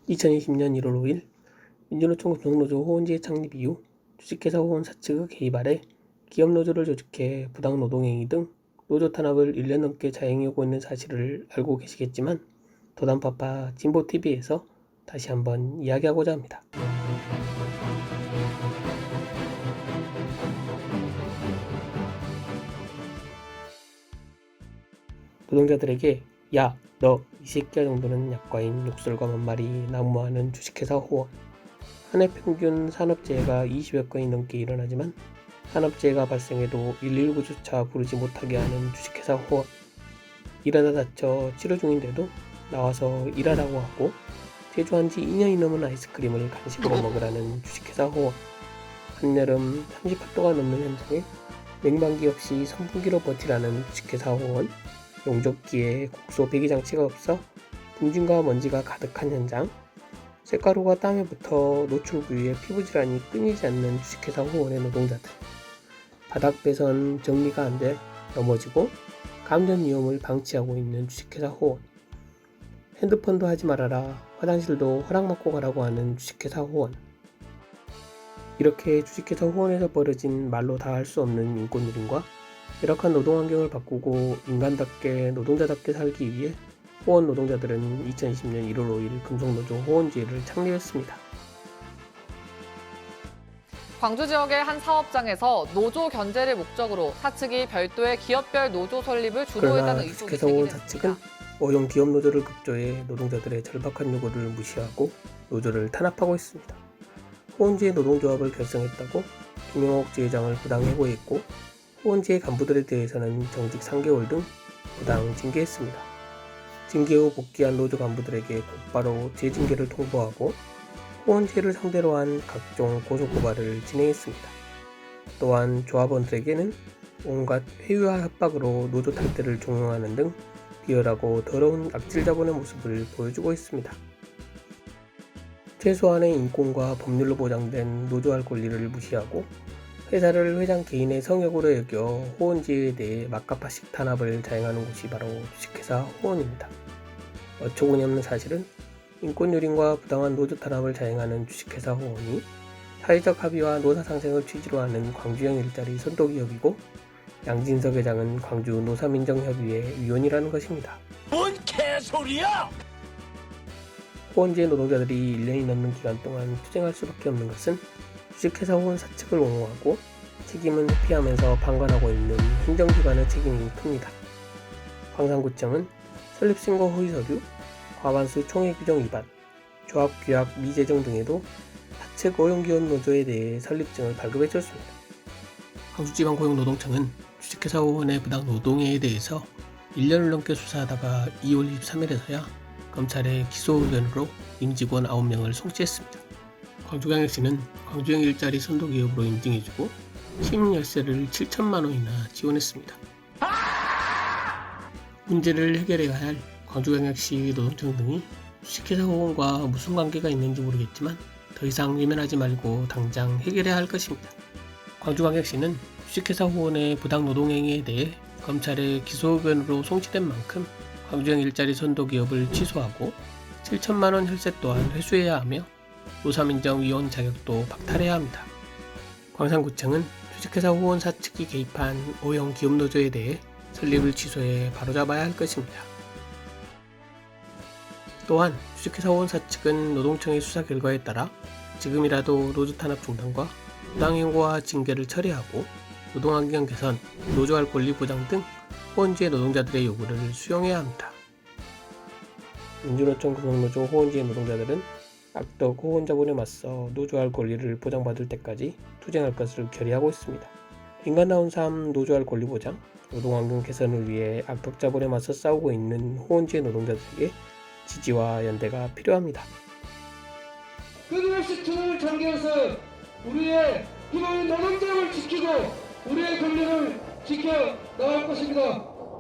2020년 1월 5일 민주노총 금속노조 호원지회 창립 이후 주식회사 호원 사측의 개입 아래 기업노조를 조직해 부당노동행위 등 노조 탄압을 1년 넘게 자행해오고 있는 사실을 알고 계시겠지만 도단파파 진보TV에서 다시 한번 이야기하고자 합니다. 노동자들에게 야, 너, 이 새끼야 정도는 약과인 욕설과 만말이 난무하는 주식회사 호원. 한 해 평균 산업재해가 20여 건이 넘게 일어나지만 산업재해가 발생해도 119조차 부르지 못하게 하는 주식회사 호원. 일하다 다쳐 치료 중인데도 나와서 일하라고 하고 제조한 지 2년이 넘은 아이스크림을 간식으로 먹으라는 주식회사 호원. 한여름 38도가 넘는 현장에 냉방기 없이 선풍기로 버티라는 주식회사 호원. 용접기에 국소 배기장치가 없어 붕진과 먼지가 가득한 현장, 쇳가루가 땀에 붙어 노출 부위에 피부질환이 끊이지 않는 주식회사 호원의 노동자들, 바닥 배선 정리가 안 돼 넘어지고 감전 위험을 방치하고 있는 주식회사 호원, 핸드폰도 하지 말아라, 화장실도 허락 받고 가라고 하는 주식회사 호원. 이렇게 주식회사 호원에서 벌어진 말로 다 할 수 없는 인권유린과 열악한 노동환경을 바꾸고 인간답게 노동자답게 살기 위해 호원 노동자들은 2020년 1월 5일 금속노조 호원지회를 창립했습니다. 광주 지역의 한 사업장에서 노조 견제를 목적으로 사측이 별도의 기업별 노조 설립을 주도했다는 의혹이 주식회사 호원 제기됐습니다. 사측은 오용 기업 노조를 급조해 노동자들의 절박한 요구를 무시하고 노조를 탄압하고 있습니다. 호원지회 노동조합을 결성했다고 김영옥 지회장을 부당 해고했고 호원지회 간부들에 대해서는 정직 3개월 등 부당 징계했습니다. 징계 후 복귀한 노조 간부들에게 곧바로 재징계를 통보하고 호원지회를 상대로 한 각종 고소고발을 진행했습니다. 또한 조합원들에게는 온갖 회유와 협박으로 노조 탈퇴를 종용하는 등 비열하고 더러운 악질 자본의 모습을 보여주고 있습니다. 최소한의 인권과 법률로 보장된 노조할 권리를 무시하고 회사를 회장 개인의 성역으로 여겨 호원지회에 대해 막가파식 탄압을 자행하는 곳이 바로 주식회사 호원입니다. 어처구니없는 사실은 인권유린과 부당한 노조 탄압을 자행하는 주식회사 호원이 사회적 합의와 노사 상생을 취지로 하는 광주형 일자리 선도기업이고 양진석 회장은 광주 노사민정협의회 위원이라는 것입니다. 뭔 개소리야! 호원지회 노동자들이 1년이 넘는 기간 동안 투쟁할 수밖에 없는 것은 주식회사 호원 사측을 옹호하고 책임은 회피하면서 방관하고 있는 행정기관의 책임이 큽니다. 광산구청은 설립신고 허위 서류, 과반수 총회 규정 위반, 조합 규약 미제정 등에도 사측 오용기업 노조에 대해 설립증을 발급해줬습니다. 광주지방고용노동청은 주식회사 호원의 부당 노동행위에 대해서 1년을 넘게 수사하다가 2월 23일에서야 검찰의 기소 의견으로 임직원 9명을 송치했습니다. 광주광역시는 광주형 일자리 선도기업으로 인증해주고 시민 열세를 7천만 원이나 지원했습니다. 문제를 해결해야 할 광주광역시 노동청 등이 주식회사 호원과 무슨 관계가 있는지 모르겠지만 더 이상 외면하지 말고 당장 해결해야 할 것입니다. 광주광역시는 주식회사 호원의 부당 노동행위에 대해 검찰의 기소 의견으로 송치된 만큼 광주형 일자리 선도기업을 취소하고 7천만 원 혈세 또한 회수해야 하며 노사민정위원 자격도 박탈해야 합니다. 광산구청은 주식회사 호원 사측이 개입한 오형 기업노조에 대해 설립을 취소해 바로잡아야 할 것입니다. 또한 주식회사 호원 사측은 노동청의 수사 결과에 따라 지금이라도 노조 탄압 중단과 부당행위와 징계를 처리하고 노동환경 개선, 노조할 권리 보장 등 호원지회 노동자들의 요구를 수용해야 합니다. 민주노총 금속노조 호원지회 노동자들은 악덕 호원 자본에 맞서 노조할 권리를 보장받을 때까지 투쟁할 것을 결의하고 있습니다. 인간다운 삶, 노조할 권리 보장, 노동환경 개선을 위해 악덕 자본에 맞서 싸우고 있는 호원지회 노동자들에게 지지와 연대가 필요합니다. 끊임없이 틈을 잠겨서 우리의 희망의 노동자를 지키고 우리의 권리를 지켜 나갈 것입니다.